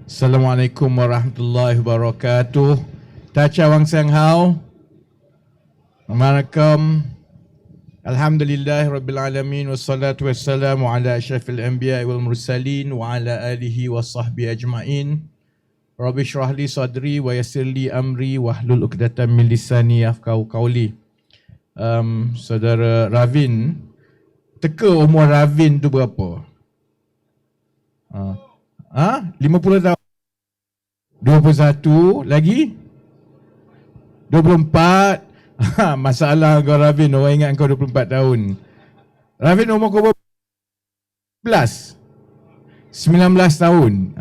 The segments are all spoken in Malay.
Assalamualaikum warahmatullahi wabarakatuh. Ta chào Wang Sang Hao. Assalamualaikum. Alhamdulillah Rabbil Alamin. Wassalatu wassalamu ala ashrafil anbiya wal mursalin wa ala alihi wa sahbihi ajma'in. Rabbi shrah li sadri wa yassir li amri wahlul uqdatan min lisani yafqahu qawli. Saudara Ravin, teka umur Ravin tu berapa? 50 tahun. 21 lagi 24. Masalah kau Ravin, orang ingat kau 24 tahun. Ravin umur kau berapa? 19 tahun.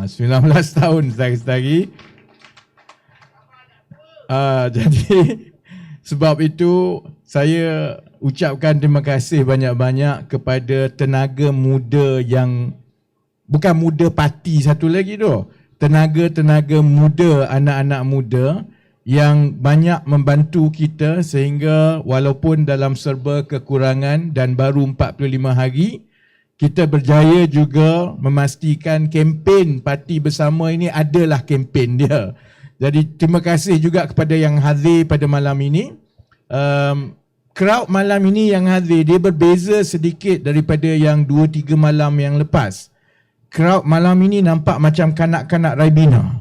19 tahun lagi. Jadi sebab itu saya ucapkan terima kasih banyak-banyak kepada tenaga muda yang bukan muda parti satu lagi tu. Tenaga-tenaga muda, anak-anak muda yang banyak membantu kita sehingga walaupun dalam serba kekurangan dan baru 45 hari, kita berjaya juga memastikan kempen Parti Bersama ini adalah kempen dia. Jadi terima kasih juga kepada yang hadir pada malam ini. Crowd malam ini yang hadir, dia berbeza sedikit daripada yang 2-3 malam yang lepas. Crowd malam ini nampak macam kanak-kanak Raibina.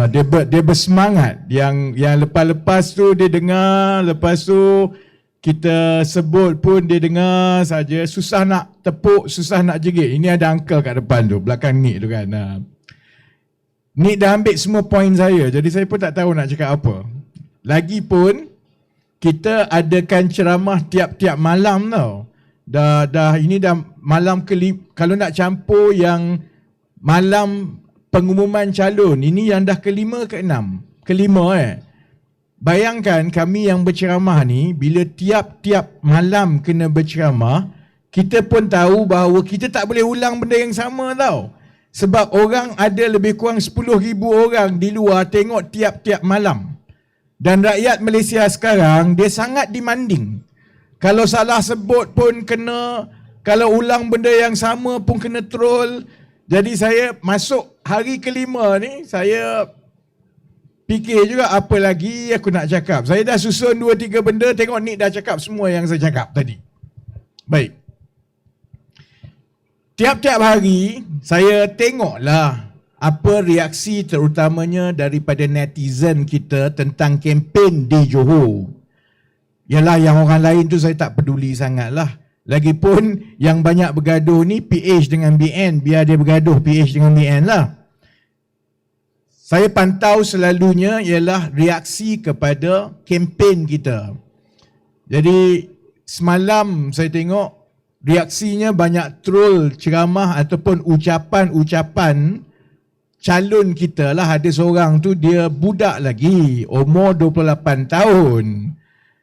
Dia bersemangat. Yang lepas-lepas tu dia dengar, lepas tu kita sebut pun dia dengar saja. Susah nak tepuk, susah nak jerit. Ini ada uncle kat depan tu, belakang Nick tu kan. Nick dah ambil semua poin saya, jadi saya pun tak tahu nak cakap apa. Lagipun kita adakan ceramah tiap-tiap malam tau. Ini dah malam kelima. Kalau nak campur yang malam pengumuman calon, ini yang dah kelima ke enam? Kelima Bayangkan kami yang berceramah ni, bila tiap-tiap malam kena berceramah, kita pun tahu bahawa kita tak boleh ulang benda yang sama tau. Sebab orang ada lebih kurang 10,000 orang di luar tengok tiap-tiap malam. Dan rakyat Malaysia sekarang, dia sangat demanding. Kalau salah sebut pun kena, kalau ulang benda yang sama pun kena troll. Jadi saya masuk hari kelima ni, saya fikir juga apa lagi aku nak cakap. Saya dah susun 2-3 benda, tengok Nick dah cakap semua yang saya cakap tadi. Baik. Tiap-tiap hari saya tengoklah apa reaksi terutamanya daripada netizen kita tentang kempen di Johor. Yalah, yang orang lain tu saya tak peduli sangat lah. Lagipun yang banyak bergaduh ni PH dengan BN, biar dia bergaduh PH dengan BN lah. Saya pantau selalunya ialah reaksi kepada kempen kita. Jadi semalam saya tengok reaksinya banyak troll ceramah ataupun ucapan-ucapan calon kita lah. Ada seorang tu dia budak lagi, umur 28 tahun.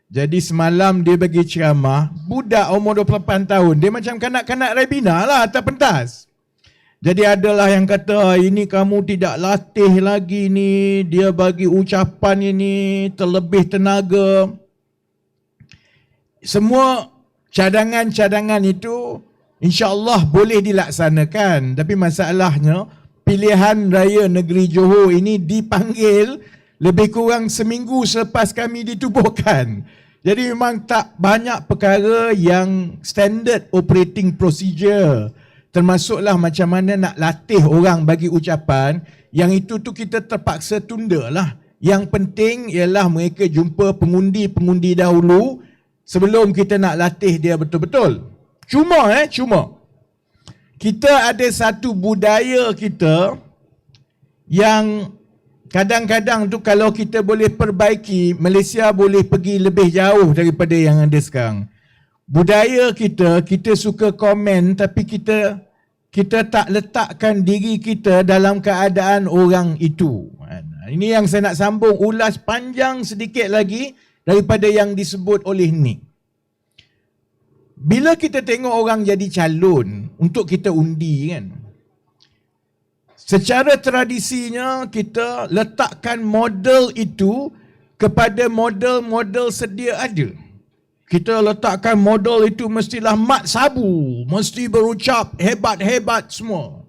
Jadi semalam dia bagi ceramah, budak umur 28 tahun, dia macam kanak-kanak Raibina lah atas pentas. Jadi adalah yang kata, ini kamu tidak latih lagi ni, dia bagi ucapan ini terlebih tenaga. Semua cadangan-cadangan itu insya-Allah boleh dilaksanakan, tapi masalahnya pilihan raya negeri Johor ini dipanggil lebih kurang seminggu selepas kami ditubuhkan. Jadi memang tak banyak perkara yang standard operating procedure. Termasuklah macam mana nak latih orang bagi ucapan. Yang itu tu kita terpaksa tunda lah. Yang penting ialah mereka jumpa pengundi-pengundi dahulu sebelum kita nak latih dia betul-betul. Cuma kita ada satu budaya kita yang kadang-kadang tu kalau kita boleh perbaiki, Malaysia boleh pergi lebih jauh daripada yang ada sekarang. Budaya kita suka komen tapi kita tak letakkan diri kita dalam keadaan orang itu. Ini yang saya nak sambung, ulas panjang sedikit lagi daripada yang disebut oleh Nick. Bila kita tengok orang jadi calon untuk kita undi kan, secara tradisinya kita letakkan model itu kepada model-model sedia ada. Kita letakkan model itu mestilah mat sabu, mesti berucap hebat-hebat semua.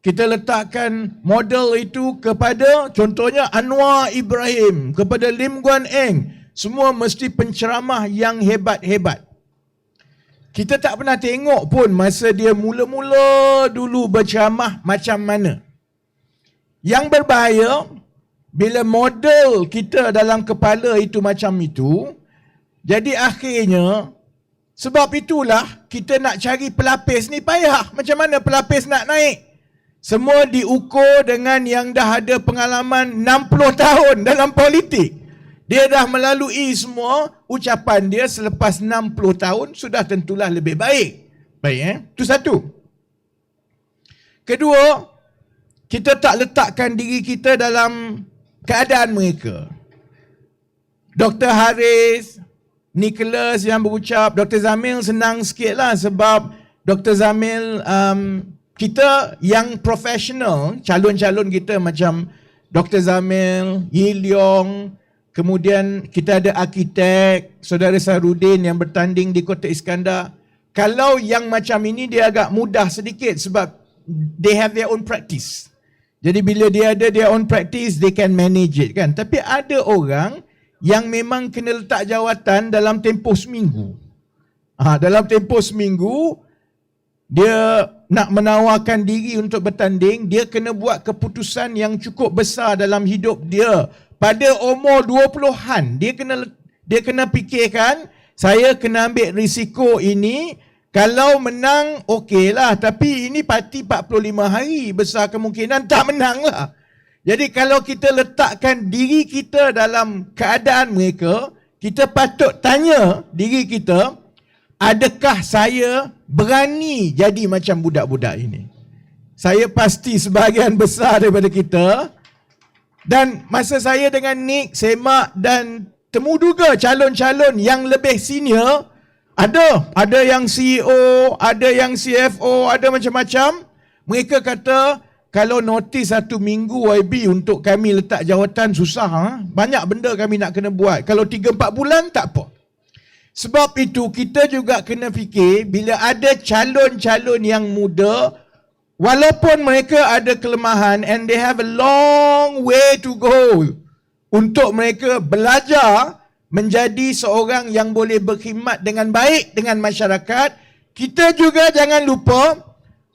kita letakkan model itu kepada contohnya Anwar Ibrahim, kepada Lim Guan Eng. Semua mesti penceramah yang hebat-hebat. Kita tak pernah tengok pun masa dia mula-mula dulu berceramah macam mana. Yang berbahaya, bila model kita dalam kepala itu macam itu, jadi akhirnya, sebab itulah kita nak cari pelapis ni payah. Macam mana pelapis nak naik? Semua diukur dengan yang dah ada pengalaman 60 tahun dalam politik. Dia dah melalui semua ucapan dia selepas 60 tahun sudah tentulah lebih baik. Baik Itu satu. Kedua, kita tak letakkan diri kita dalam keadaan mereka. Dr. Haris, Nicholas yang berucap, Dr. Zamil senang sikit lah sebab Dr. Zamil kita yang profesional, calon-calon kita macam Dr. Zamil, Yi Leong, kemudian kita ada arkitek, Saudara Sarudin yang bertanding di Kota Iskandar. Kalau yang macam ini dia agak mudah sedikit sebab they have their own practice. Jadi bila dia ada their own practice, they can manage it kan. Tapi ada orang yang memang kena letak jawatan dalam tempoh seminggu. Dalam tempoh seminggu, dia nak menawarkan diri untuk bertanding, dia kena buat keputusan yang cukup besar dalam hidup dia. Pada umur 20-an, dia kena fikirkan, saya kena ambil risiko ini, kalau menang okeylah, tapi ini parti 45 hari, besar kemungkinan tak menang lah. Jadi kalau kita letakkan diri kita dalam keadaan mereka, kita patut tanya diri kita, adakah saya berani jadi macam budak-budak ini? Saya pasti sebahagian besar daripada kita. Dan masa saya dengan Nick, Semak dan temuduga calon-calon yang lebih senior, ada yang CEO, ada yang CFO, ada macam-macam. Mereka kata, kalau notis 1 minggu YB untuk kami letak jawatan susah. Banyak benda kami nak kena buat. Kalau 3-4 bulan tak apa. Sebab itu kita juga kena fikir bila ada calon-calon yang muda, walaupun mereka ada kelemahan and they have a long way to go untuk mereka belajar menjadi seorang yang boleh berkhidmat dengan baik dengan masyarakat, kita juga jangan lupa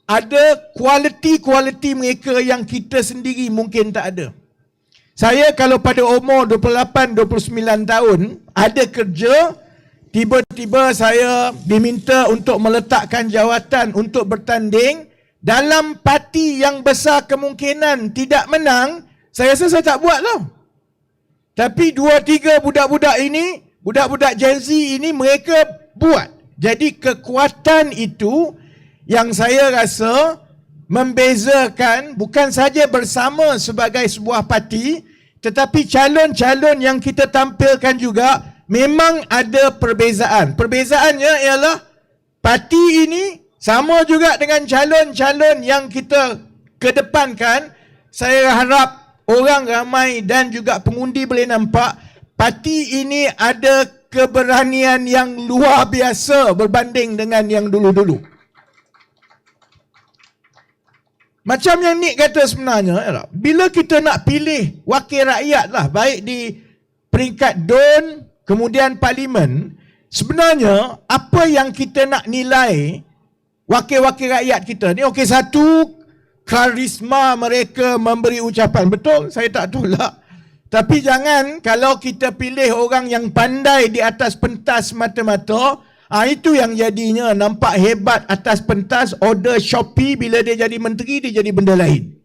ada kualiti-kualiti mereka yang kita sendiri mungkin tak ada. Saya kalau pada umur 28-29 tahun ada kerja, tiba-tiba saya diminta untuk meletakkan jawatan untuk bertanding dalam parti yang besar kemungkinan tidak menang, saya rasa saya tak buat tau. Tapi 2-3 budak-budak ini, budak-budak Gen Z ini mereka buat. Jadi kekuatan itu yang saya rasa membezakan bukan saja bersama sebagai sebuah parti, tetapi calon-calon yang kita tampilkan juga memang ada perbezaan. Perbezaannya ialah parti ini sama juga dengan calon-calon yang kita kedepankan. Saya harap orang ramai dan juga pengundi boleh nampak parti ini ada keberanian yang luar biasa berbanding dengan yang dulu-dulu. Macam yang Nick kata sebenarnya, bila kita nak pilih wakil rakyat lah, baik di peringkat DUN, kemudian parlimen, sebenarnya apa yang kita nak nilai wakil-wakil rakyat kita ni? Okey, satu, karisma mereka memberi ucapan. Betul, saya tak tolak. Tapi jangan kalau kita pilih orang yang pandai di atas pentas mata-mata, itu yang jadinya nampak hebat atas pentas, order Shopee, bila dia jadi menteri dia jadi benda lain.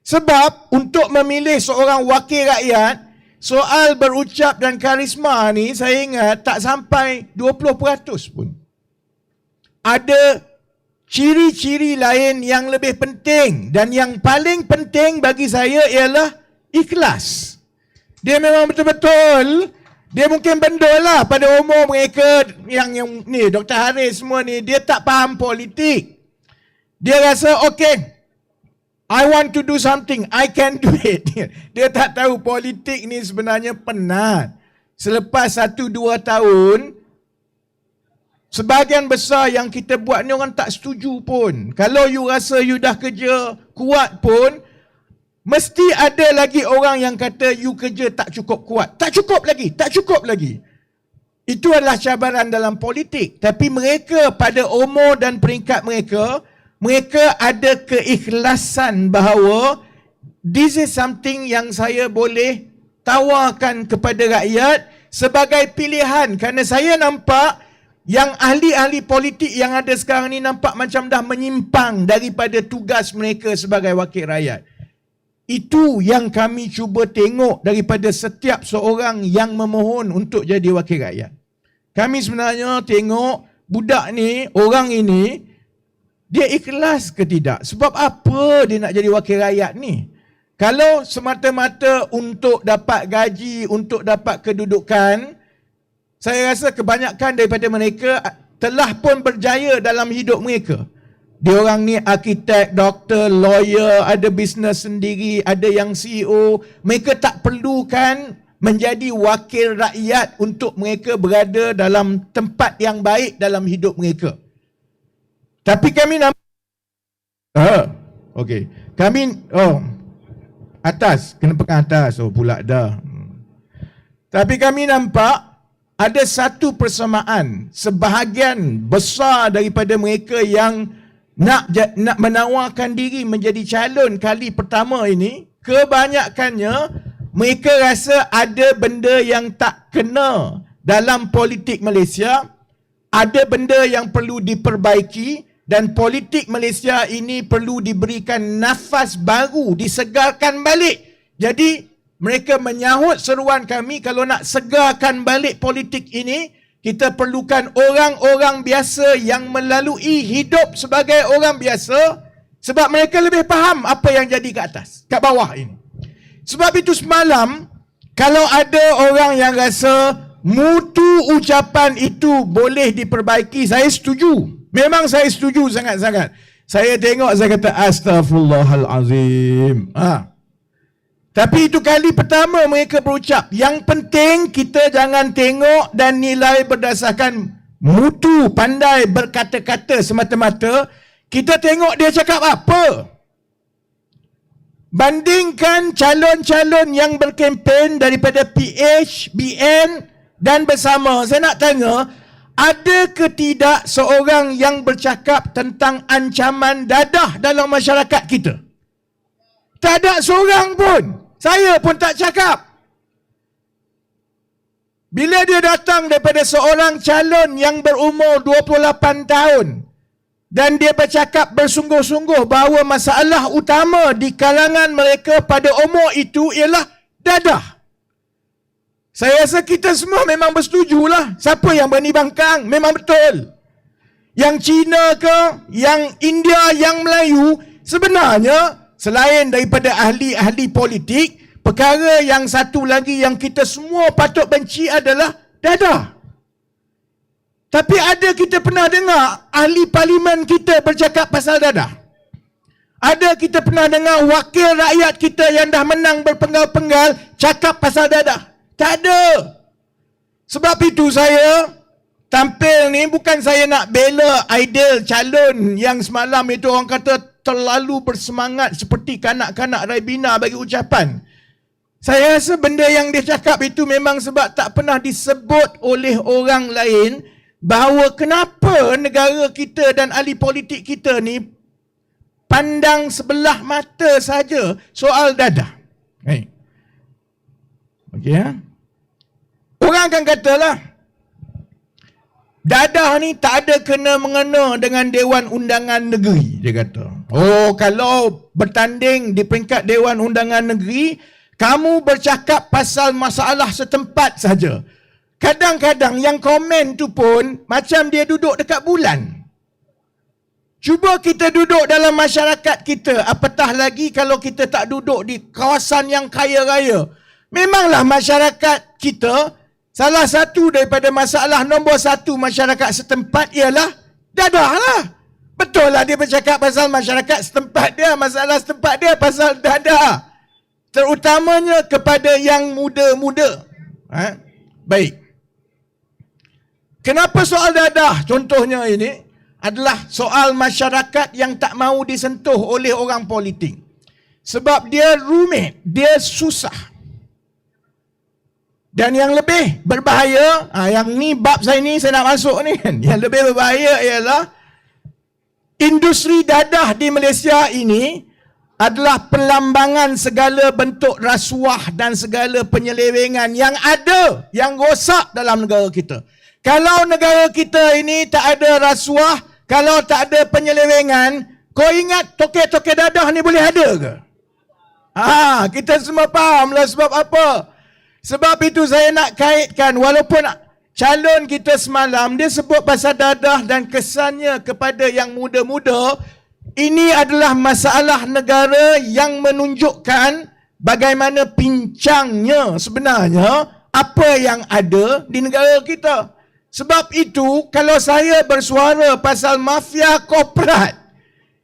Sebab untuk memilih seorang wakil rakyat, soal berucap dan karisma ni saya ingat tak sampai 20% pun. Ada ciri-ciri lain yang lebih penting, dan yang paling penting bagi saya ialah ikhlas. Dia memang betul-betul, dia mungkin bendol lah pada umur mereka yang ni, Dr. Haris semua ni, dia tak faham politik. Dia rasa okay, I want to do something, I can do it. Dia tak tahu politik ni sebenarnya penat. Selepas 1-2 tahun, Sebahagian besar yang kita buat ni orang tak setuju pun. Kalau you rasa you dah kerja kuat pun, mesti ada lagi orang yang kata you kerja tak cukup kuat. Tak cukup lagi, tak cukup lagi. Itu adalah cabaran dalam politik. Tapi mereka pada umur dan peringkat mereka, mereka ada keikhlasan bahawa this is something yang saya boleh tawarkan kepada rakyat sebagai pilihan. Kerana saya nampak yang ahli-ahli politik yang ada sekarang ni nampak macam dah menyimpang daripada tugas mereka sebagai wakil rakyat. Itu yang kami cuba tengok daripada setiap seorang yang memohon untuk jadi wakil rakyat. Kami sebenarnya tengok budak ni, orang ini, dia ikhlas ke tidak? Sebab apa dia nak jadi wakil rakyat ni? Kalau semata-mata untuk dapat gaji, untuk dapat kedudukan, saya rasa kebanyakan daripada mereka telah pun berjaya dalam hidup mereka. Diorang ni arkitek, doktor, lawyer, ada bisnes sendiri, ada yang CEO. Mereka tak perlukan menjadi wakil rakyat untuk mereka berada dalam tempat yang baik dalam hidup mereka. Tapi kami nampak, atas, kena pegang atas, pula dah. Tapi kami nampak ada satu persamaan. Sebahagian besar daripada mereka yang nak menawarkan diri menjadi calon kali pertama ini, kebanyakannya mereka rasa ada benda yang tak kena dalam politik Malaysia, ada benda yang perlu diperbaiki dan politik Malaysia ini perlu diberikan nafas baru, disegarkan balik. Jadi mereka menyahut seruan kami, kalau nak segarkan balik politik ini, kita perlukan orang-orang biasa yang melalui hidup sebagai orang biasa, sebab mereka lebih faham apa yang jadi kat atas, kat bawah ini. Sebab itu semalam, kalau ada orang yang rasa mutu ucapan itu boleh diperbaiki, saya setuju. Memang saya setuju sangat-sangat. Saya tengok, saya kata Astaghfirullahalazim. Tapi itu kali pertama mereka berucap. Yang penting kita jangan tengok dan nilai berdasarkan mutu, pandai berkata-kata semata-mata. Kita tengok dia cakap apa. Bandingkan calon-calon yang berkempen daripada PH, BN dan bersama. Saya nak tanya, ada ke tidak seorang yang bercakap tentang ancaman dadah dalam masyarakat kita? Tak ada seorang pun. Saya pun tak cakap. Bila dia datang daripada seorang calon yang berumur 28 tahun dan dia bercakap bersungguh-sungguh bahawa masalah utama di kalangan mereka pada umur itu ialah dadah. Saya rasa kita semua memang bersetujulah. Siapa yang berani bangkang? Memang betul. Yang Cina ke, yang India, yang Melayu, sebenarnya selain daripada ahli-ahli politik, perkara yang satu lagi yang kita semua patut benci adalah dadah. Tapi ada kita pernah dengar ahli parlimen kita bercakap pasal dadah? Ada kita pernah dengar wakil rakyat kita yang dah menang berpenggal-penggal cakap pasal dadah? Tak ada. Sebab itu saya tampil ni bukan saya nak bela ideal calon yang semalam itu orang kata terlalu bersemangat seperti kanak-kanak Raibina bagi ucapan. Saya rasa benda yang dia cakap itu memang sebab tak pernah disebut oleh orang lain bahawa kenapa negara kita dan ahli politik kita ni pandang sebelah mata saja soal dadah. Orang akan katalah dadah ni tak ada kena-mengena dengan Dewan Undangan Negeri, dia kata. Kalau bertanding di peringkat Dewan Undangan Negeri, kamu bercakap pasal masalah setempat saja. Kadang-kadang yang komen tu pun macam dia duduk dekat bulan. Cuba kita duduk dalam masyarakat kita, apatah lagi kalau kita tak duduk di kawasan yang kaya raya. Memanglah masyarakat kita, salah satu daripada masalah nombor satu masyarakat setempat ialah dadah lah. Betul lah dia bercakap pasal masyarakat setempat dia, masalah setempat dia pasal dadah. Terutamanya kepada yang muda-muda. Baik. Kenapa soal dadah contohnya ini adalah soal masyarakat yang tak mahu disentuh oleh orang politik. Sebab dia rumit, dia susah. Dan yang lebih berbahaya, yang ni bab saya ni saya nak masuk ni kan. Yang lebih berbahaya ialah industri dadah di Malaysia ini adalah perlambangan segala bentuk rasuah dan segala penyelewengan yang ada, yang rosak dalam negara kita. Kalau negara kita ini tak ada rasuah, kalau tak ada penyelewengan, kau ingat tokek-tokek dadah ni boleh ada ke? Kita semua fahamlah sebab apa. Sebab itu saya nak kaitkan, walaupun calon kita semalam dia sebut pasal dadah dan kesannya kepada yang muda-muda, ini adalah masalah negara yang menunjukkan bagaimana pincangnya sebenarnya apa yang ada di negara kita. Sebab itu, kalau saya bersuara pasal mafia korporat,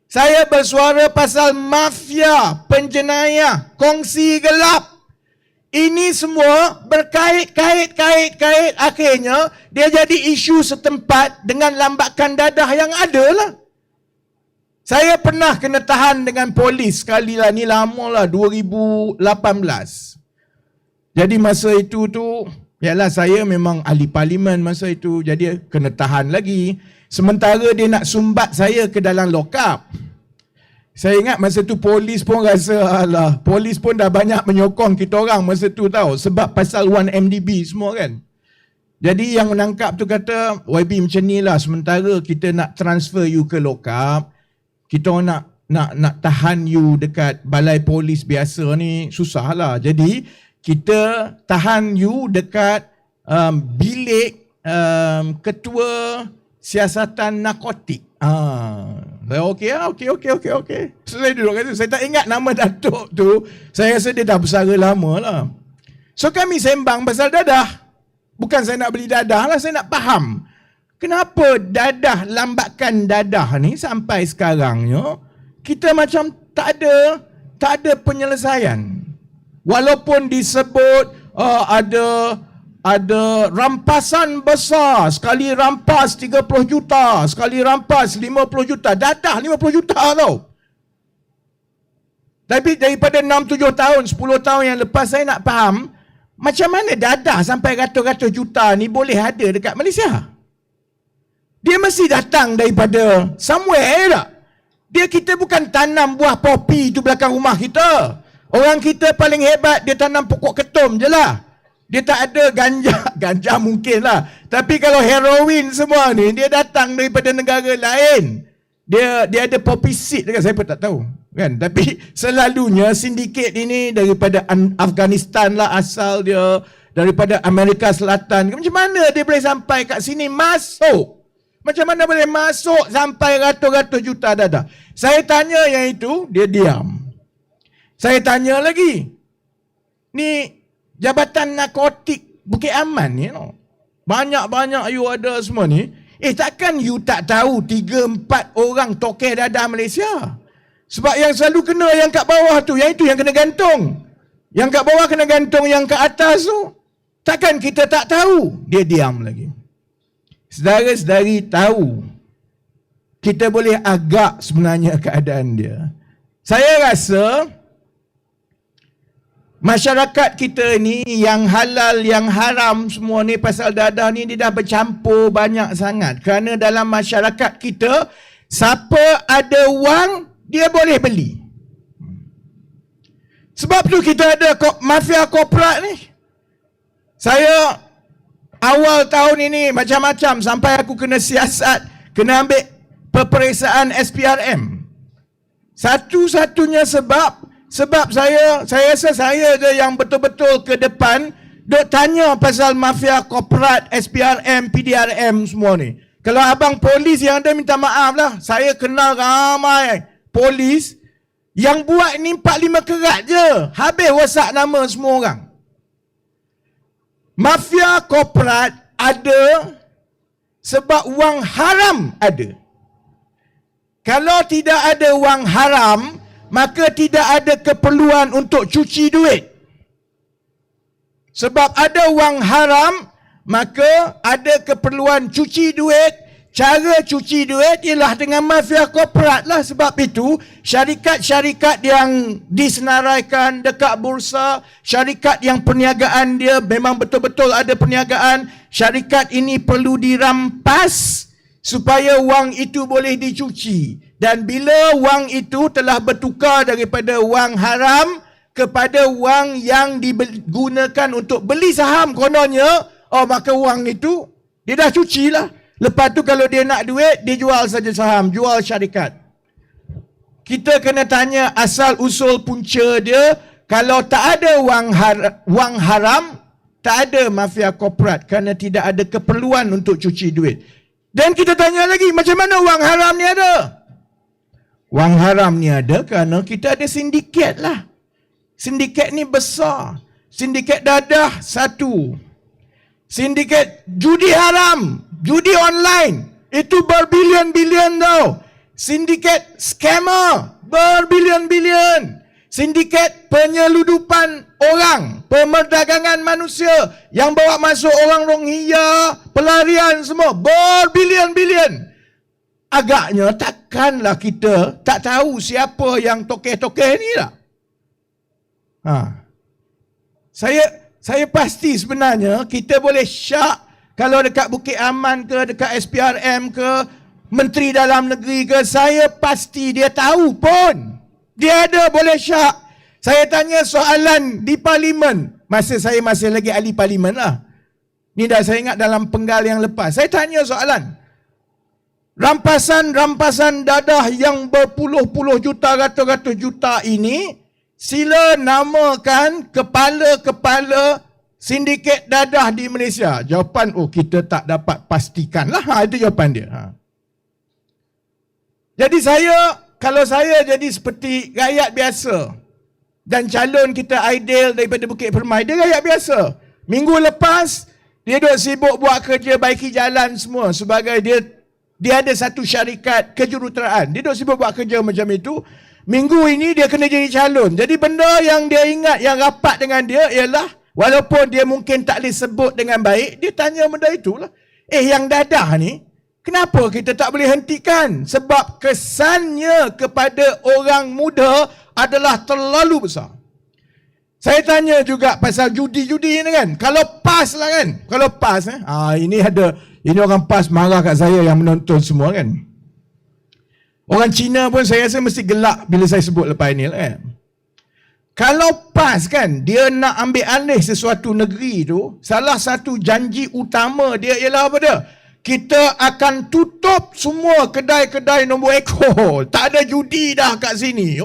saya bersuara pasal mafia penjenayah, kongsi gelap, ini semua berkait-kait, akhirnya dia jadi isu setempat dengan lambakan dadah yang ada lah. Saya pernah kena tahan dengan polis sekali lah, ni lama lah, 2018. Jadi masa itu tu, yalah saya memang ahli parlimen masa itu, jadi kena tahan lagi. Sementara dia nak sumbat saya ke dalam lock up. Saya ingat masa tu polis pun rasa, alah, polis pun dah banyak menyokong kita orang masa tu tahu. Sebab pasal 1MDB semua kan. Jadi yang menangkap tu kata, YB macam ni lah, sementara kita nak transfer you ke lock up, kita nak tahan you dekat balai polis biasa ni, susah lah. Jadi kita tahan you dekat bilik ketua siasatan narkotik. Okey. So, saya duduk kat situ. Saya tak ingat nama datuk tu. Saya rasa dia dah bersara lama lah. So kami sembang pasal dadah. Bukan saya nak beli dadah lah, saya nak faham. Kenapa dadah, lambakan dadah ni sampai sekarangnya, kita macam tak ada penyelesaian. Walaupun disebut ada rampasan besar, sekali rampas 30 juta, sekali rampas 50 juta, dadah 50 juta tau. Tapi daripada 6-7 tahun, 10 tahun yang lepas, saya nak faham, macam mana dadah sampai ratus-ratus juta ni boleh ada dekat Malaysia? Dia mesti datang daripada somewhere tak? Kita bukan tanam buah popi tu belakang rumah kita. Orang kita paling hebat, dia tanam pokok ketum je lah. Dia tak ada ganja mungkin lah. Tapi kalau heroin semua ni, dia datang daripada negara lain. Dia ada poppy seed dekat, saya pun tak tahu. Kan? Tapi selalunya sindiket ini daripada Afghanistan lah asal dia, daripada Amerika Selatan. Macam mana dia boleh sampai kat sini masuk? Macam mana boleh masuk sampai ratus-ratus juta dadah? Saya tanya yang itu, dia diam. Saya tanya lagi. Ni Jabatan Narkotik Bukit Aman ni, banyak-banyak you ada semua ni. Takkan you tak tahu 3-4 orang tokeh dadah Malaysia? Sebab yang selalu kena yang kat bawah tu, yang itu yang kena gantung. Yang kat bawah kena gantung yang kat atas tu. Takkan kita tak tahu? Dia diam lagi. Saudara-saudari tahu, kita boleh agak sebenarnya keadaan dia. Saya rasa masyarakat kita ni yang halal, yang haram semua ni pasal dadah ni, dia dah bercampur banyak sangat. Kerana dalam masyarakat kita, siapa ada wang, dia boleh beli. Sebab tu kita ada mafia korporat ni. Saya awal tahun ini macam-macam sampai aku kena siasat, kena ambil peperiksaan SPRM. Satu-satunya sebab saya rasa saya je yang betul-betul ke depan duk tanya pasal mafia korporat, SPRM, PDRM semua ni. Kalau abang polis yang ada, minta maaf lah. Saya kenal ramai polis yang buat ni 4-5 kerat je, habis rosak nama semua orang. Mafia korporat ada sebab wang haram ada. Kalau tidak ada wang haram, maka tidak ada keperluan untuk cuci duit. Sebab ada wang haram, maka ada keperluan cuci duit. Cara cuci duit ialah dengan mafia korporat lah. Sebab itu syarikat-syarikat yang disenaraikan dekat bursa, syarikat yang perniagaan dia memang betul-betul ada perniagaan, syarikat ini perlu dirampas supaya wang itu boleh dicuci. Dan bila wang itu telah bertukar daripada wang haram kepada wang yang digunakan untuk beli saham kononnya, maka wang itu dia dah cuci lah. Lepas tu kalau dia nak duit, dia jual saja saham, jual syarikat. Kita kena tanya asal usul punca dia. Kalau tak ada wang haram, tak ada mafia korporat kerana tidak ada keperluan untuk cuci duit. Dan kita tanya lagi, macam mana wang haram ni ada? Wang haram ni ada kerana kita ada sindiket lah. Sindiket ni besar. Sindiket dadah satu. Sindiket judi haram. Judi online, itu berbilion-bilion tau. Sindiket scammer, berbilion-bilion. Sindiket penyeludupan orang, pemerdagangan manusia yang bawa masuk orang Rohingya, pelarian semua, berbilion-bilion. Agaknya takkanlah kita tak tahu siapa yang tokeh-tokeh ni lah. Saya pasti sebenarnya kita boleh syak. Kalau dekat Bukit Aman ke, dekat SPRM ke, Menteri Dalam Negeri ke, saya pasti dia tahu pun. Dia ada, boleh syak. Saya tanya soalan di Parlimen. Masa saya masih lagi ahli Parlimen lah. Ni dah saya ingat dalam penggal yang lepas. Saya tanya soalan. Rampasan-rampasan dadah yang berpuluh-puluh juta, ratus-ratus juta ini, sila namakan kepala-kepala sindiket dadah di Malaysia. Jawapan, kita tak dapat pastikan lah. Itu jawapan dia. Jadi kalau saya jadi seperti rakyat biasa dan calon kita ideal daripada Bukit Permai, dia rakyat biasa. Minggu lepas, dia duk sibuk buat kerja baiki jalan semua sebagai dia ada satu syarikat kejuruteraan. Dia duk sibuk buat kerja macam itu. Minggu ini dia kena jadi calon. Jadi benda yang dia ingat, yang rapat dengan dia ialah walaupun dia mungkin tak boleh sebut dengan baik, dia tanya benda itulah. Yang dadah ni, kenapa kita tak boleh hentikan? Sebab kesannya kepada orang muda adalah terlalu besar. Saya tanya juga pasal judi-judi ni kan. Kalau PAS lah kan. Kalau PAS, ini orang PAS marah kat saya yang menonton semua kan. Orang Cina pun saya rasa mesti gelak bila saya sebut lepas ni lah kan. Kalau PAS kan, dia nak ambil alih sesuatu negeri tu, salah satu janji utama dia ialah apa dia? Kita akan tutup semua kedai-kedai nombor ekor. Tak ada judi dah kat sini.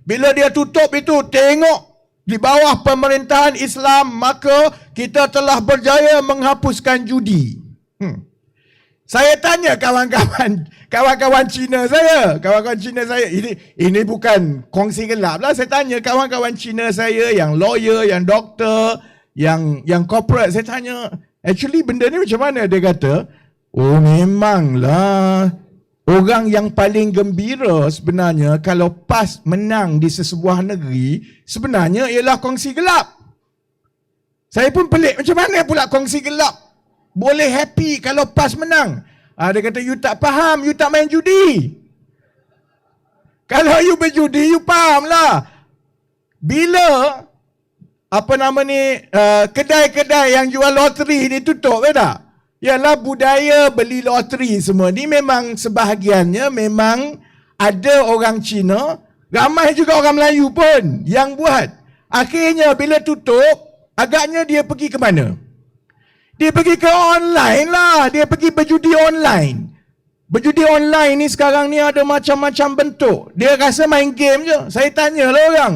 Bila dia tutup itu, tengok di bawah pemerintahan Islam, maka kita telah berjaya menghapuskan judi. Saya tanya kawan-kawan Cina saya. Ini bukan kongsi gelap lah. Saya tanya kawan-kawan Cina saya yang lawyer, yang doktor, yang corporate. Saya tanya, actually benda ni macam mana? Dia kata, memanglah orang yang paling gembira sebenarnya kalau PAS menang di sesebuah negeri, sebenarnya ialah kongsi gelap. Saya pun pelik, macam mana pula kongsi gelap boleh happy kalau PAS menang? Dia kata, you tak faham, you tak main judi. Kalau you berjudi, you faham lah. Bila kedai-kedai yang jual loteri ni tutup tak? Ialah budaya beli loteri semua ni memang sebahagiannya memang ada orang Cina, ramai juga orang Melayu pun yang buat. Akhirnya bila tutup, agaknya dia pergi ke mana? Dia pergi ke online lah. Dia pergi berjudi online. Berjudi online ni sekarang ni ada macam-macam bentuk. Dia rasa main game je. Saya tanya lah orang,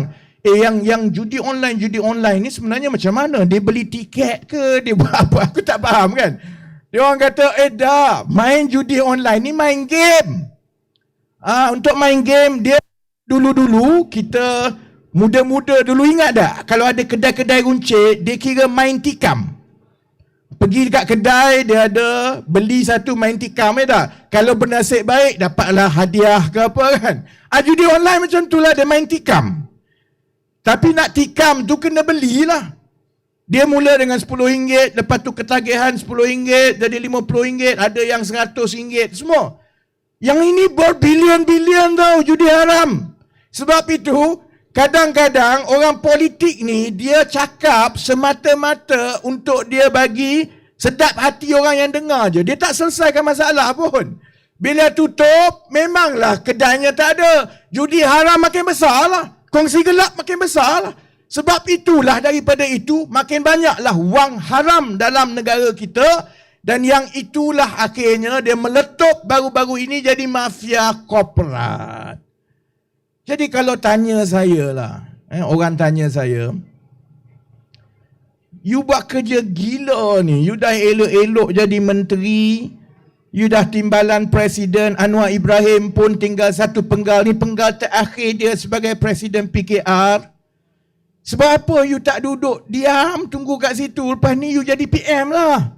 yang judi online ni sebenarnya macam mana? Dia beli tiket ke? Dia buat apa? Aku tak faham kan. Dia orang kata, main judi online ni main game. Untuk main game, dia dulu-dulu kita muda-muda dulu ingat tak? Kalau ada kedai-kedai runcit, dia kira main tikam. Pergi dekat kedai, dia ada beli satu main tikam tak? Kalau bernasib baik, dapatlah hadiah ke apa kan? Judi online macam tu lah, dia main tikam. Tapi nak tikam tu kena belilah. Dia mula dengan RM10, lepas tu ketagihan RM10 jadi RM50, ada yang RM100 semua. Yang ini berbilion-bilion tau judi haram. Sebab itu, kadang-kadang orang politik ni dia cakap semata-mata untuk dia bagi sedap hati orang yang dengar je. Dia tak selesaikan masalah pun. Bila tutup, memanglah kedainya tak ada. Judi haram makin besar lah. Kongsi gelap makin besar lah. Sebab itulah daripada itu makin banyaklah wang haram dalam negara kita dan yang itulah akhirnya dia meletup baru-baru ini jadi mafia korporat. Jadi kalau tanya saya lah, orang tanya saya, you buat kerja gila ni, you dah elok-elok jadi menteri, you dah timbalan Presiden Anwar Ibrahim pun tinggal satu penggal, ni penggal terakhir dia sebagai Presiden PKR. Sebab apa you tak duduk diam tunggu kat situ, lepas ni you jadi PM lah.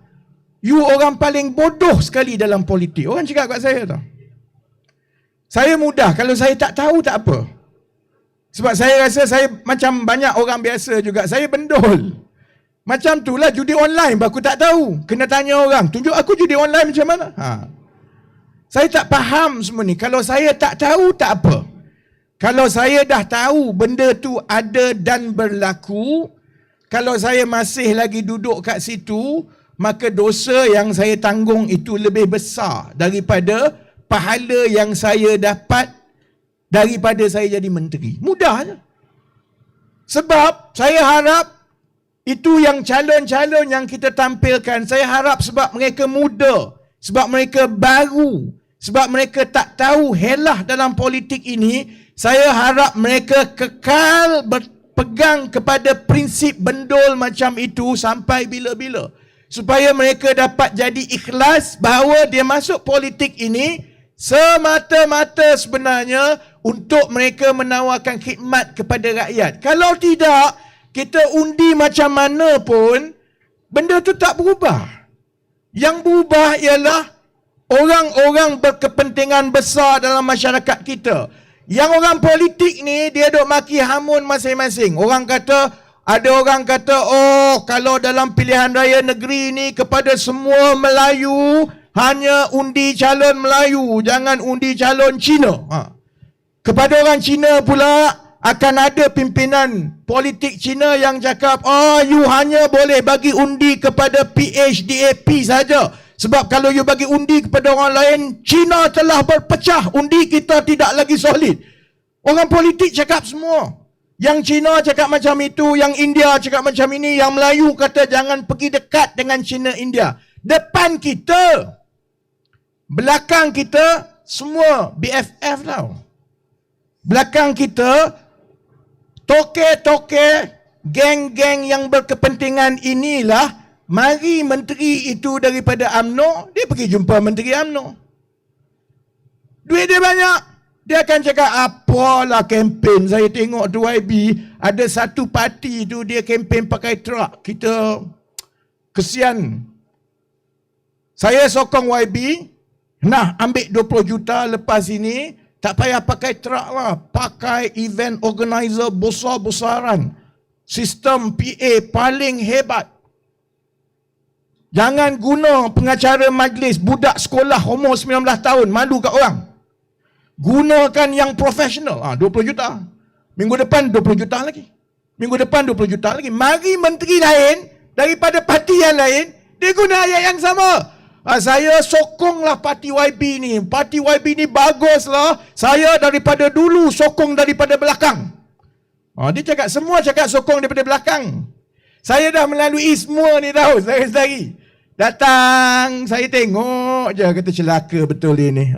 You orang paling bodoh sekali dalam politik. Orang cakap kat saya tau. Saya mudah, kalau saya tak tahu tak apa. Sebab saya rasa saya macam banyak orang biasa juga, saya bendol. Macam tu lah judi online aku tak tahu. Kena tanya orang, tunjuk aku judi online macam mana. Saya tak faham semua ni. Kalau saya tak tahu tak apa. Kalau saya dah tahu benda tu ada dan berlaku, kalau saya masih lagi duduk kat situ, maka dosa yang saya tanggung itu lebih besar daripada pahala yang saya dapat daripada saya jadi menteri. Mudah je. Sebab saya harap itu yang calon-calon yang kita tampilkan, saya harap sebab mereka muda, sebab mereka baru, sebab mereka tak tahu helah dalam politik ini, saya harap mereka kekal berpegang kepada prinsip bendol macam itu sampai bila-bila. Supaya mereka dapat jadi ikhlas bahawa dia masuk politik ini semata-mata sebenarnya untuk mereka menawarkan khidmat kepada rakyat. Kalau tidak, kita undi macam mana pun, benda tu tak berubah. Yang berubah ialah orang-orang berkepentingan besar dalam masyarakat kita. Yang orang politik ni, dia duk maki hamun masing-masing. Ada orang kata, oh kalau dalam pilihan raya negeri ni kepada semua Melayu, hanya undi calon Melayu, jangan undi calon Cina. Kepada orang Cina pula, akan ada pimpinan politik Cina yang cakap, oh you hanya boleh bagi undi kepada PHDAP saja. Sebab kalau you bagi undi kepada orang lain, Cina telah berpecah, undi kita tidak lagi solid. Orang politik cakap semua. Yang Cina cakap macam itu, yang India cakap macam ini, yang Melayu kata jangan pergi dekat dengan Cina India. Depan kita, belakang kita, semua BFF tau. Belakang kita, toke-toke, geng-geng yang berkepentingan inilah, mari menteri itu daripada UMNO, dia pergi jumpa menteri UMNO. Duit dia banyak. Dia akan cakap, apalah kempen. Saya tengok tu YB, ada satu parti tu dia kempen pakai truck. Kita kesian. Saya sokong YB, nah ambil 20 juta lepas ini, tak payah pakai truck lah. Pakai event organizer besar-besaran. Sistem PA paling hebat. Jangan guna pengacara majlis budak sekolah umur 19 tahun. Malu kat orang. Gunakan yang profesional. 20 juta. Minggu depan 20 juta lagi. Minggu depan 20 juta lagi. Mari menteri lain daripada parti yang lain, dia guna ayat yang sama. Saya sokonglah parti YB ni. Parti YB ni baguslah. Saya daripada dulu sokong daripada belakang. Dia cakap, semua cakap sokong daripada belakang. Saya dah melalui semua ni tahu, saudara-saudari. Datang, saya tengok je, kata celaka betul dia ni.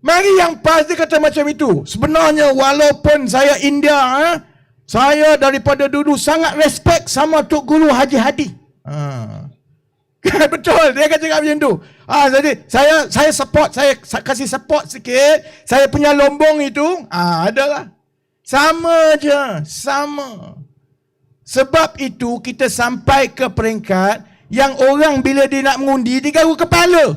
Mari yang pas dia kata macam itu. Sebenarnya walaupun saya India, saya daripada dulu sangat respect sama Tok Guru Haji Hadi. Betul, dia akan cakap macam tu. Jadi saya support, saya kasih support sikit. Saya punya lombong itu, adalah. Sama je, sama. Sebab itu kita sampai ke peringkat yang orang bila dia nak mengundi, dia garu kepala.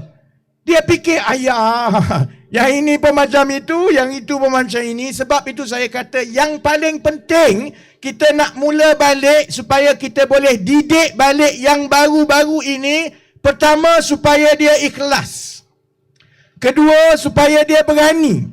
Dia fikir, ayah, Yang ini pun macam itu, yang itu pun macam ini. Sebab itu saya kata yang paling penting kita nak mula balik supaya kita boleh didik balik yang baru-baru ini. Pertama, supaya dia ikhlas. Kedua, supaya dia berani.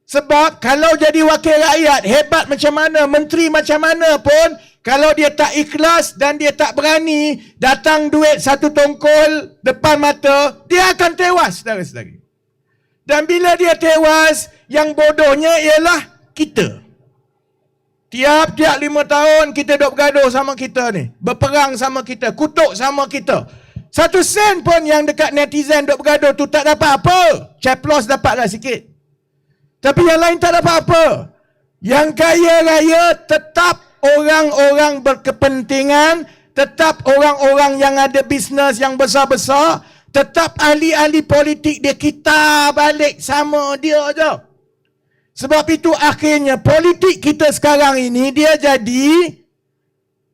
Sebab kalau jadi wakil rakyat, hebat macam mana, menteri macam mana pun, kalau dia tak ikhlas dan dia tak berani, datang duit satu tongkol depan mata, dia akan tewas, saudara-saudari. Dan bila dia tewas, yang bodohnya ialah kita. Tiap-tiap 5 tahun kita duk bergaduh sama kita ni. Berperang sama kita, kutuk sama kita. 1 sen pun yang dekat netizen duk bergaduh tu tak dapat apa. Ceplos dapatlah sikit. Tapi yang lain tak dapat apa. Yang kaya raya tetap orang-orang berkepentingan, tetap orang-orang yang ada bisnes yang besar-besar, tetap ahli-ahli politik dia, kita balik sama dia je. Sebab itu akhirnya politik kita sekarang ini dia jadi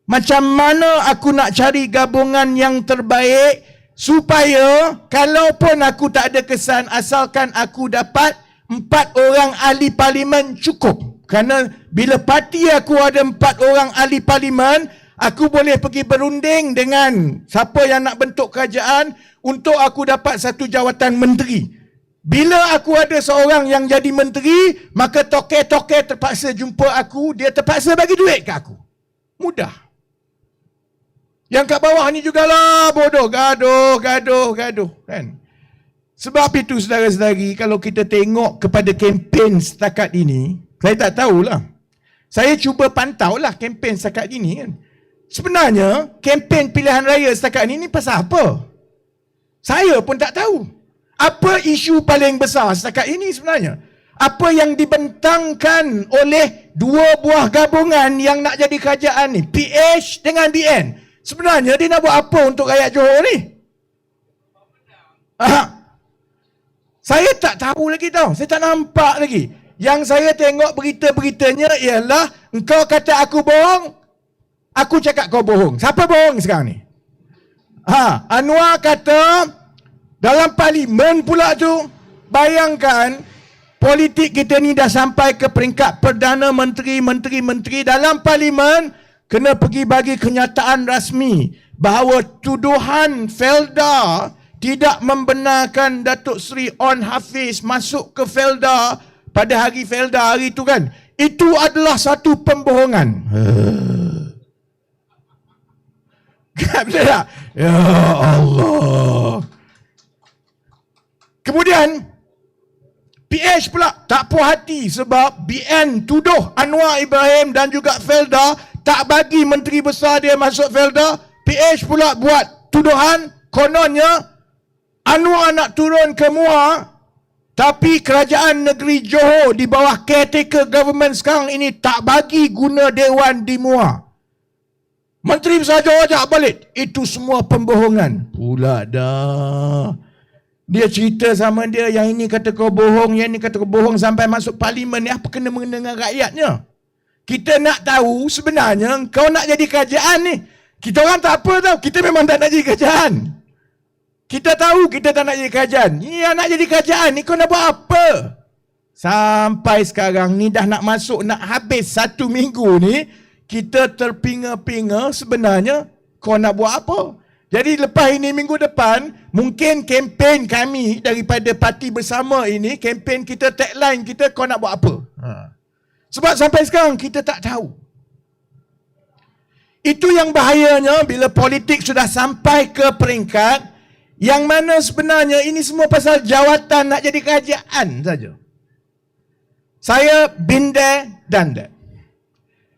macam mana aku nak cari gabungan yang terbaik supaya kalaupun aku tak ada kesan, asalkan aku dapat 4 orang ahli parlimen cukup. Kerana bila parti aku ada 4 orang ahli parlimen, aku boleh pergi berunding dengan siapa yang nak bentuk kerajaan untuk aku dapat satu jawatan menteri. Bila aku ada seorang yang jadi menteri, maka toke-toke terpaksa jumpa aku, dia terpaksa bagi duit ke aku. Mudah. Yang kat bawah ni jugalah bodoh, gaduh, kan? Sebab itu saudara-saudari, kalau kita tengok kepada kempen setakat ini, saya tak tahulah. Saya cuba pantaulah kempen setakat ini kan. Sebenarnya, kempen pilihan raya setakat ini pasal apa? Saya pun tak tahu. Apa isu paling besar setakat ini sebenarnya? Apa yang dibentangkan oleh 2 buah gabungan yang nak jadi kerajaan ni? PH dengan BN. Sebenarnya dia nak buat apa untuk rakyat Johor ni? Saya tak tahu lagi tau. Saya tak nampak lagi. Yang saya tengok berita-beritanya ialah engkau kata aku bohong, aku cakap kau bohong. Siapa bohong sekarang ni? Anwar kata dalam parlimen pula tu. Bayangkan politik kita ni dah sampai ke peringkat Perdana Menteri dalam parlimen kena pergi bagi kenyataan rasmi bahawa tuduhan Felda tidak membenarkan Datuk Seri On Hafiz masuk ke Felda pada hari Felda hari itu kan. Itu adalah satu pembohongan. Betul tak? Ya Allah. Kemudian PH pula tak puas hati sebab BN tuduh Anwar Ibrahim dan juga Felda tak bagi menteri besar dia masuk Felda. PH pula buat tuduhan kononnya Anwar nak turun ke Muar, tapi kerajaan negeri Johor di bawah caretaker government sekarang ini tak bagi guna dewan di Muar. Menteri besar Johor ajak balik. Itu semua pembohongan. Pula dah. Dia cerita sama dia, yang ini kata kau bohong, yang ini kata kau bohong, sampai masuk parlimen ni. Apa kena mengena dengan rakyatnya? Kita nak tahu sebenarnya kau nak jadi kerajaan ni. Kita orang tak apa tau. Kita memang tak nak jadi kerajaan. Kita tahu kita tak nak jadi kerajaan. Ni yang nak jadi kerajaan ni kau nak buat apa? Sampai sekarang ni dah nak masuk, nak habis 1 minggu ni, kita terpinga-pinga sebenarnya kau nak buat apa? Jadi lepas ini minggu depan, mungkin kempen kami daripada parti bersama ini, kempen kita, tagline kita, kau nak buat apa? Sebab sampai sekarang kita tak tahu. Itu yang bahayanya bila politik sudah sampai ke peringkat yang mana sebenarnya ini semua pasal jawatan nak jadi kerajaan saja. Saya been there, done that.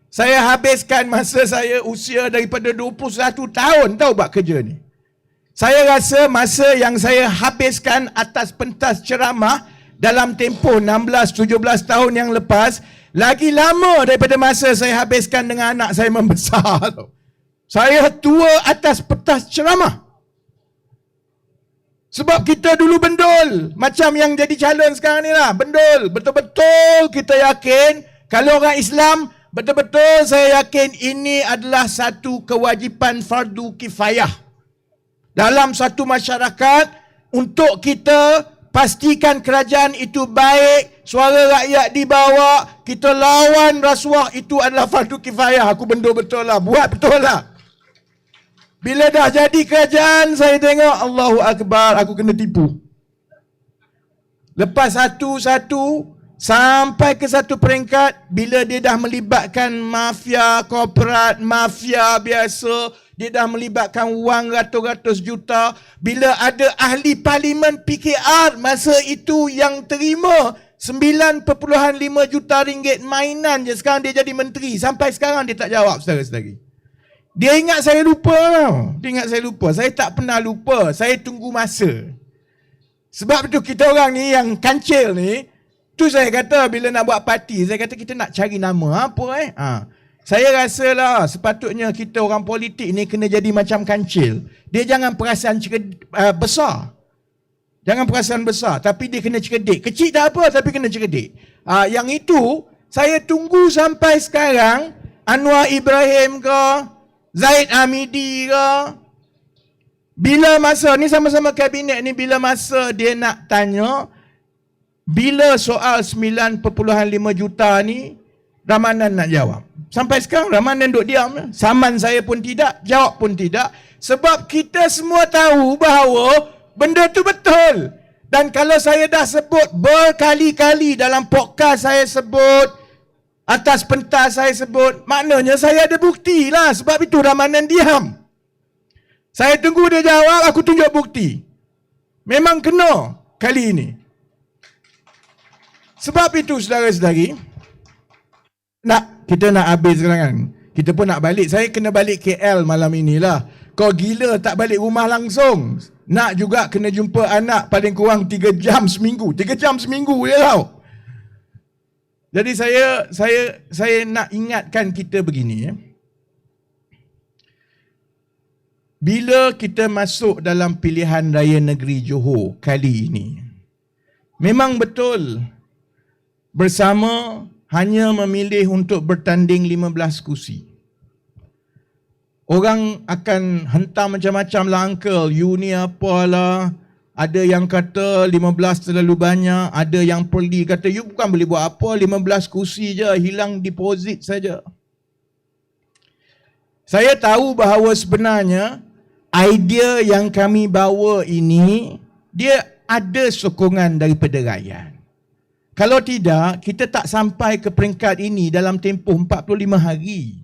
Saya habiskan masa saya usia daripada 21 tahun tahu buat kerja ni. Saya rasa masa yang saya habiskan atas pentas ceramah dalam tempoh 16-17 tahun yang lepas lagi lama daripada masa saya habiskan dengan anak saya membesar. Saya tua atas pentas ceramah. Sebab kita dulu bendul. Macam yang jadi calon sekarang ni lah. Bendul. Betul-betul kita yakin kalau orang Islam, betul-betul saya yakin ini adalah satu kewajipan fardu kifayah dalam satu masyarakat untuk kita pastikan kerajaan itu baik, suara rakyat dibawa, kita lawan rasuah, itu adalah fardu kifayah. Aku bendur betul lah, buat betul lah. Bila dah jadi kerajaan, saya tengok Allahu Akbar, aku kena tipu. Lepas satu-satu, sampai ke satu peringkat, bila dia dah melibatkan mafia korporat, mafia biasa, dia dah melibatkan wang ratus-ratus juta. Bila ada ahli parlimen PKR masa itu yang terima 9.5 juta ringgit mainan je, sekarang dia jadi menteri. Sampai sekarang dia tak jawab, saudara-saudari. Dia ingat saya lupa tau. Dia ingat saya lupa. Saya tak pernah lupa. Saya tunggu masa. Sebab itu kita orang ni yang kancil ni, tu saya kata bila nak buat parti, saya kata kita nak cari nama apa Saya rasalah sepatutnya kita orang politik ni kena jadi macam kancil. Dia jangan perasan besar. Jangan perasan besar, tapi dia kena cerdik. Kecil tak apa, tapi kena cerdik. Yang itu, saya tunggu sampai sekarang, Anwar Ibrahim ke, Zaid Hamidi ke, bila masa, ni sama-sama kabinet ni, bila masa dia nak tanya, bila soal 9.5 juta ni, Ramanan nak jawab. Sampai sekarang Ramanan duduk diam. Saman saya pun tidak, jawab pun tidak. Sebab kita semua tahu bahawa benda tu betul. Dan kalau saya dah sebut berkali-kali dalam podcast saya sebut, atas pentas saya sebut, maknanya saya ada bukti lah. Sebab itu Ramanan diam. Saya tunggu dia jawab, aku tunjuk bukti. Memang kena kali ini. Sebab itu saudara-saudari, kita nak habis sekarang kan. Kita pun nak balik. Saya kena balik KL malam inilah. Kau gila tak balik rumah langsung. Nak juga kena jumpa anak paling kurang 3 jam seminggu. 3 jam seminggu je tau. Jadi saya nak ingatkan kita begini. Bila kita masuk dalam pilihan raya negeri Johor kali ini, memang betul bersama hanya memilih untuk bertanding 15 kursi. Orang akan hentam macam-macam lah, uncle, you ni apalah. Ada yang kata 15 terlalu banyak, ada yang perli kata you bukan boleh buat apa, 15 kursi je, hilang deposit saja. Saya tahu bahawa sebenarnya idea yang kami bawa ini, dia ada sokongan daripada rakyat. Kalau tidak, kita tak sampai ke peringkat ini dalam tempoh 45 hari.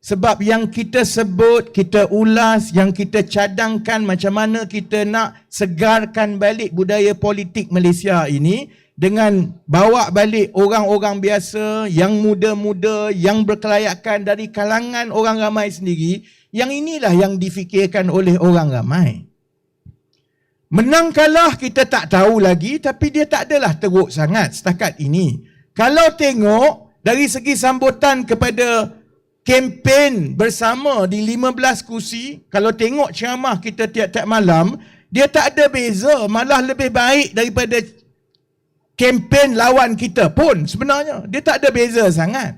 Sebab yang kita sebut, kita ulas, yang kita cadangkan macam mana kita nak segarkan balik budaya politik Malaysia ini dengan bawa balik orang-orang biasa, yang muda-muda, yang berkelayakan dari kalangan orang ramai sendiri. Yang inilah yang difikirkan oleh orang ramai. Menang kalah kita tak tahu lagi, tapi dia tak adalah teruk sangat setakat ini. Kalau tengok dari segi sambutan kepada kempen bersama di 15 kursi, kalau tengok ceramah kita tiap-tiap malam, dia tak ada beza, malah lebih baik daripada kempen lawan kita pun sebenarnya. Dia tak ada beza sangat.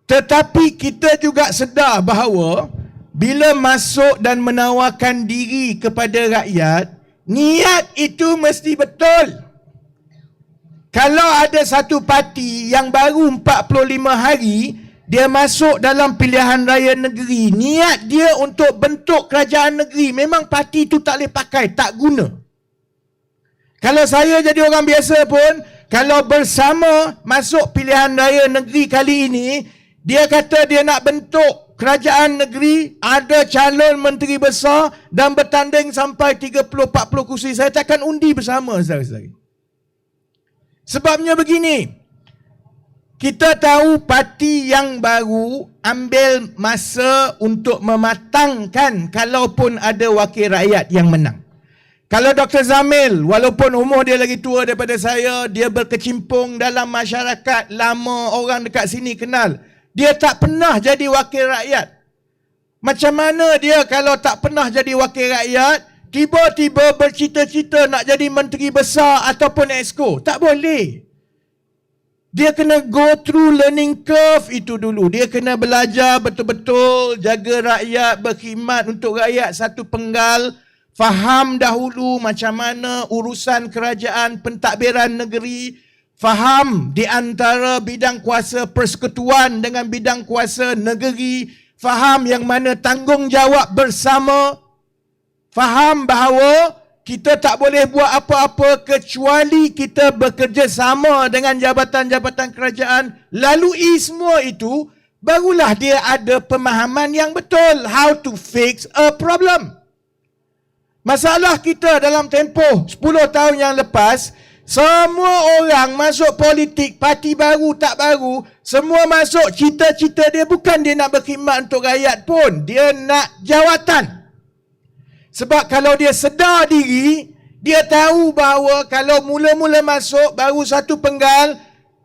Tetapi kita juga sedar bahawa bila masuk dan menawarkan diri kepada rakyat, niat itu mesti betul. Kalau ada satu parti yang baru 45 hari, dia masuk dalam pilihan raya negeri, niat dia untuk bentuk kerajaan negeri, memang parti itu tak boleh pakai, tak guna. Kalau saya jadi orang biasa pun, kalau bersama masuk pilihan raya negeri kali ini, dia kata dia nak bentuk kerajaan negeri, ada calon menteri besar dan bertanding sampai 30-40 kursi, saya takkan undi bersama, saudara-saudari. Sebabnya begini, kita tahu parti yang baru ambil masa untuk mematangkan kalaupun ada wakil rakyat yang menang. Kalau Dr. Zamil, walaupun umur dia lagi tua daripada saya, dia berkecimpung dalam masyarakat lama, orang dekat sini kenal. Dia tak pernah jadi wakil rakyat. Macam mana dia kalau tak pernah jadi wakil rakyat, tiba-tiba bercita-cita nak jadi menteri besar ataupun exco? Tak boleh. Dia kena go through learning curve itu dulu. Dia kena belajar betul-betul, jaga rakyat, berkhidmat untuk rakyat satu penggal, faham dahulu macam mana urusan kerajaan pentadbiran negeri, faham di antara bidang kuasa persekutuan dengan bidang kuasa negeri, faham yang mana tanggungjawab bersama, faham bahawa kita tak boleh buat apa-apa kecuali kita bekerjasama dengan jabatan-jabatan kerajaan. Lalui semua itu, barulah dia ada pemahaman yang betul how to fix a problem. Masalah kita dalam tempoh 10 tahun yang lepas, semua orang masuk politik, parti baru tak baru, semua masuk cita-cita dia bukan dia nak berkhidmat untuk rakyat pun, dia nak jawatan. Sebab kalau dia sedar diri, dia tahu bahawa kalau mula-mula masuk baru satu penggal,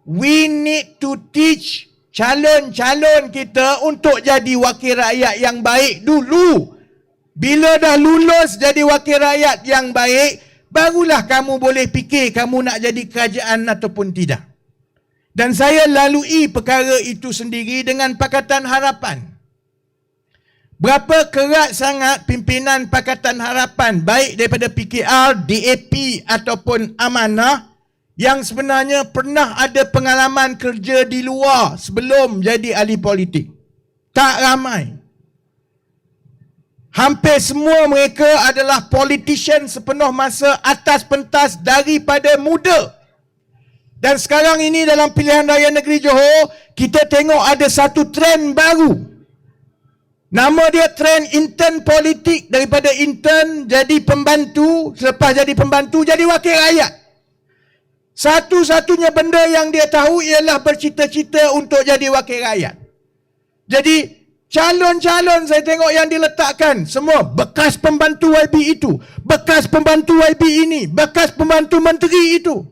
we need to teach calon-calon kita untuk jadi wakil rakyat yang baik dulu. Bila dah lulus jadi wakil rakyat yang baik, barulah kamu boleh fikir kamu nak jadi kerajaan ataupun tidak. Dan saya lalui perkara itu sendiri dengan Pakatan Harapan. Berapa kerat sangat pimpinan Pakatan Harapan, baik daripada PKR, DAP ataupun Amanah, yang sebenarnya pernah ada pengalaman kerja di luar sebelum jadi ahli politik. Tak ramai. Hampir semua mereka adalah politician sepenuh masa atas pentas daripada muda. Dan sekarang ini dalam pilihan raya negeri Johor, kita tengok ada satu trend baru. Nama dia trend intern politik, daripada intern jadi pembantu, selepas jadi pembantu jadi wakil rakyat. Satu-satunya benda yang dia tahu ialah bercita-cita untuk jadi wakil rakyat. Jadi calon-calon saya tengok yang diletakkan semua bekas pembantu YB itu, bekas pembantu YB ini, bekas pembantu menteri itu.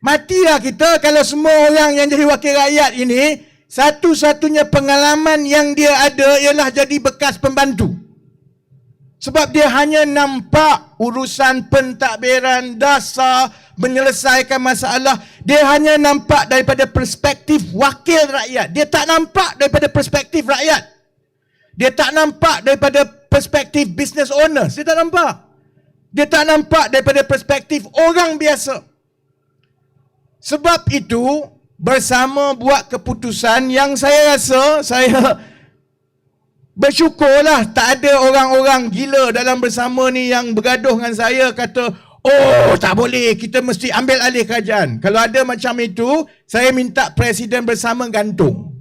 Matilah kita kalau semua orang yang jadi wakil rakyat ini satu-satunya pengalaman yang dia ada ialah jadi bekas pembantu. Sebab dia hanya nampak urusan pentadbiran dasar, menyelesaikan masalah. Dia hanya nampak daripada perspektif wakil rakyat. Dia tak nampak daripada perspektif rakyat. Dia tak nampak daripada perspektif business owners. Dia tak nampak. Dia tak nampak daripada perspektif orang biasa. Sebab itu, bersama buat keputusan yang saya rasa, saya bersyukurlah tak ada orang-orang gila dalam bersama ni yang bergaduh dengan saya kata, oh tak boleh, kita mesti ambil alih kerajaan. Kalau ada macam itu, saya minta Presiden bersama gantung.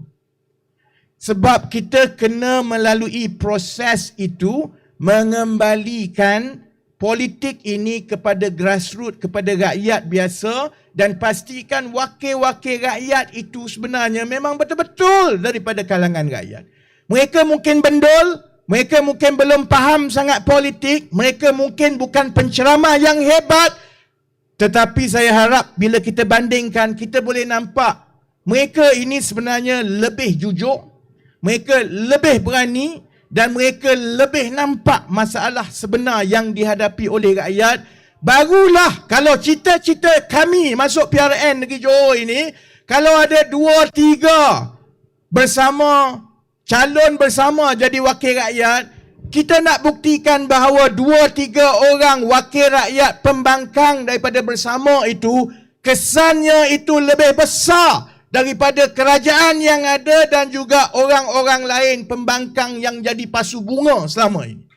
Sebab kita kena melalui proses itu, mengembalikan politik ini kepada grassroots, kepada rakyat biasa, dan pastikan wakil-wakil rakyat itu sebenarnya memang betul-betul daripada kalangan rakyat. Mereka mungkin bendol, mereka mungkin belum faham sangat politik, mereka mungkin bukan penceramah yang hebat, tetapi saya harap bila kita bandingkan, kita boleh nampak mereka ini sebenarnya lebih jujur, mereka lebih berani, dan mereka lebih nampak masalah sebenar yang dihadapi oleh rakyat. Barulah kalau cita-cita kami masuk PRN Negeri Johor ini, kalau ada 2-3 bersama, calon bersama jadi wakil rakyat, kita nak buktikan bahawa 2-3 orang wakil rakyat pembangkang daripada bersama itu, kesannya itu lebih besar daripada kerajaan yang ada dan juga orang-orang lain pembangkang yang jadi pasu bunga selama ini.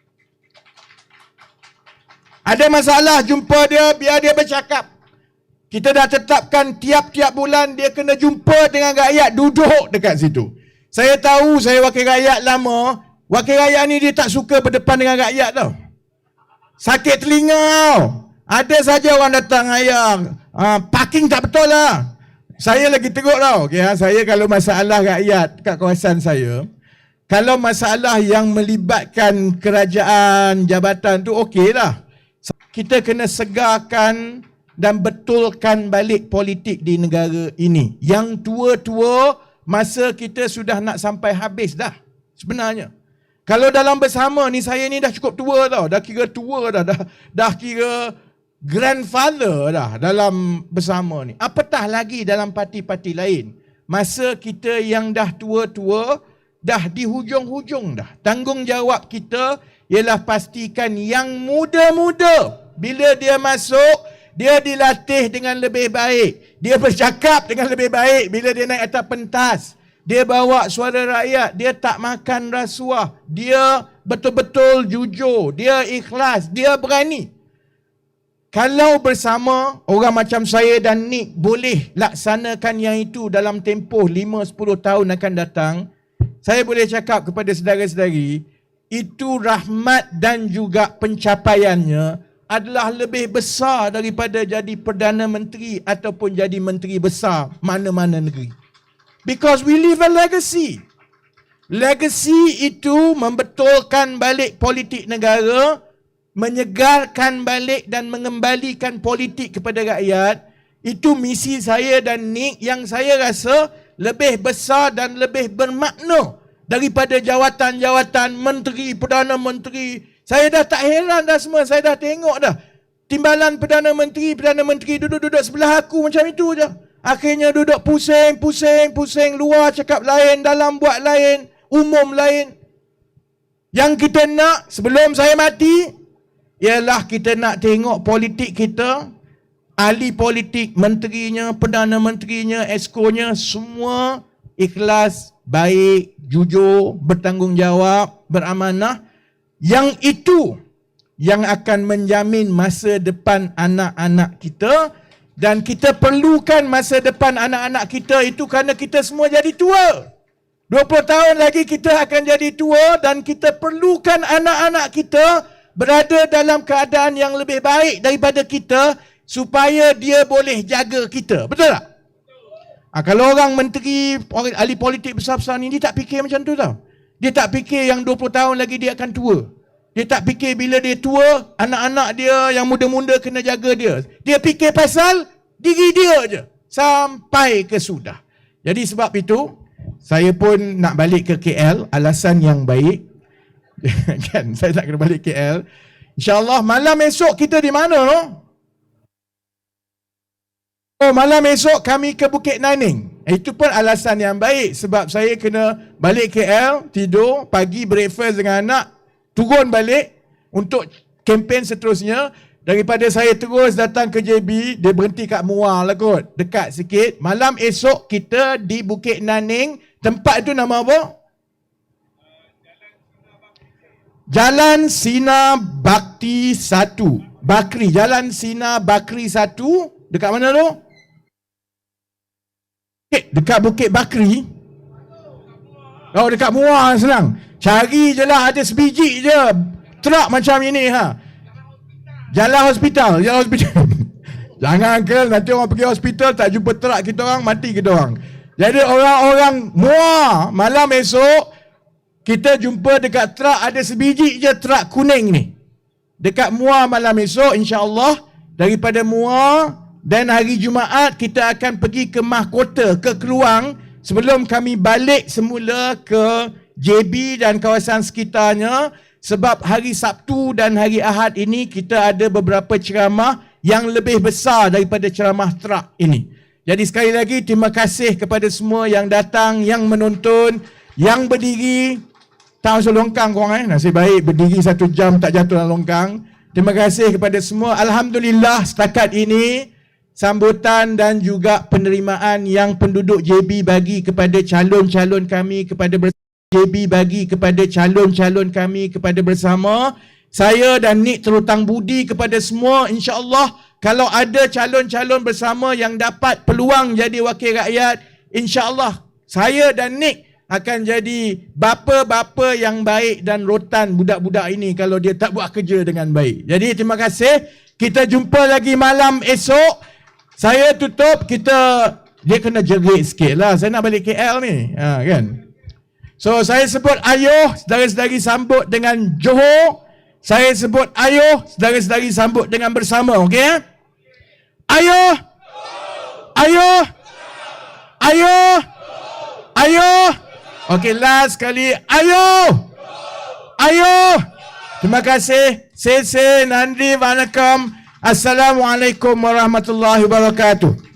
Ada masalah, jumpa dia, biar dia bercakap. Kita dah tetapkan tiap-tiap bulan dia kena jumpa dengan rakyat, duduk dekat situ. Saya tahu, saya wakil rakyat lama, wakil rakyat ni dia tak suka berdepan dengan rakyat tau. Sakit telinga tau. Ada saja orang datang ayang, parking tak betul lah. Saya lagi teruk tau. Okay, saya kalau masalah rakyat kat kawasan saya, kalau masalah yang melibatkan kerajaan, jabatan tu okey lah. Kita kena segarkan dan betulkan balik politik di negara ini. Yang tua-tua, masa kita sudah nak sampai habis dah sebenarnya. Kalau dalam bersama ni, saya ni dah cukup tua tau. Dah kira tua dah kira grandfather dah dalam bersama ni. Apatah lagi dalam parti-parti lain. Masa kita yang dah tua-tua, dah di hujung-hujung dah. Tanggungjawab kita ialah pastikan yang muda-muda bila dia masuk, dia dilatih dengan lebih baik. Dia bercakap dengan lebih baik bila dia naik atas pentas. Dia bawa suara rakyat, dia tak makan rasuah, dia betul-betul jujur, dia ikhlas, dia berani. Kalau bersama orang macam saya dan Nick boleh laksanakan yang itu dalam tempoh 5-10 tahun akan datang, saya boleh cakap kepada saudara-saudari, itu rahmat dan juga pencapaiannya adalah lebih besar daripada jadi Perdana Menteri ataupun jadi Menteri Besar mana-mana negeri. Because we leave a legacy. Legacy itu membetulkan balik politik negara, menyegarkan balik dan mengembalikan politik kepada rakyat. Itu misi saya dan Nick yang saya rasa lebih besar dan lebih bermakna daripada jawatan-jawatan menteri, Perdana Menteri. Saya dah tak heran dah semua, saya dah tengok dah. Timbalan Perdana Menteri duduk-duduk sebelah aku macam itu je. Akhirnya duduk pusing, luar cakap lain, dalam buat lain, umum lain. Yang kita nak sebelum saya mati, ialah kita nak tengok politik kita, ahli politik, menterinya, Perdana Menterinya, eskonya, semua ikhlas, baik, jujur, bertanggungjawab, beramanah. Yang itu yang akan menjamin masa depan anak-anak kita. Dan kita perlukan masa depan anak-anak kita itu kerana kita semua jadi tua. 20 tahun lagi kita akan jadi tua dan kita perlukan anak-anak kita berada dalam keadaan yang lebih baik daripada kita supaya dia boleh jaga kita. Betul tak? Kalau orang menteri, ahli politik besar-besar ni, dia tak fikir macam tu tau. Dia tak fikir yang 20 tahun lagi dia akan tua. Dia tak fikir bila dia tua, anak-anak dia yang muda-muda kena jaga dia. Dia fikir pasal diri dia je. Sampai ke sudah. Jadi sebab itu, saya pun nak balik ke KL, alasan yang baik. Kan, saya nak kena balik KL. InsyaAllah malam esok kita di mana, no? Oh, malam esok kami ke Bukit Naning. Itu pun alasan yang baik sebab saya kena balik KL, tidur, pagi breakfast dengan anak, turun balik untuk kempen seterusnya. Daripada saya terus datang ke JB, dia berhenti kat Muar lah kot, dekat sikit. Malam esok kita di Bukit Naning. Tempat itu nama apa? Jalan Sinar Bakti 1. Bakri. Jalan Sinar Bakri 1. Dekat mana tu? Dekat Bukit Bakri. Oh, dekat Muar senang. Cari je lah, ada sebiji je truk macam ini ha. Jalan hospital. Jangan uncle, nanti orang pergi hospital tak jumpa truk kita orang, mati kita orang. Jadi orang-orang Muar malam esok kita jumpa dekat truk, ada sebiji je truk kuning ni. Dekat Muar malam esok insya-Allah. Daripada Muar dan hari Jumaat kita akan pergi ke Mahkota, ke Keluang, sebelum kami balik semula ke JB dan kawasan sekitarnya. Sebab hari Sabtu dan hari Ahad ini kita ada beberapa ceramah yang lebih besar daripada ceramah truk ini. Jadi sekali lagi terima kasih kepada semua yang datang, yang menonton, yang berdiri. Tak masuk longkang korang nasib baik berdiri 1 jam tak jatuh dalam longkang. Terima kasih kepada semua. Alhamdulillah setakat ini sambutan dan juga penerimaan yang penduduk JB bagi kepada calon-calon kami, kepada JB bagi kepada calon-calon kami kepada bersama. Saya dan Nick terhutang budi kepada semua. InsyaAllah kalau ada calon-calon bersama yang dapat peluang jadi wakil rakyat, InsyaAllah saya dan Nick akan jadi bapa-bapa yang baik dan rotan budak-budak ini kalau dia tak buat kerja dengan baik. Jadi terima kasih. Kita jumpa lagi malam esok. Saya tutup, dia kena jerit sikit lah. Saya nak balik KL ni. Kan? So saya sebut ayuh, saudara-saudari sambut dengan Johor. Saya sebut ayuh, saudara-saudari sambut dengan bersama. Okey? Ayuh! Ayuh! Ayuh! Ayuh! Okey, last kali. Ayuh! Ayuh! Terima kasih. Sese, Nandri, Vanakkam. Assalamualaikum warahmatullahi wabarakatuh.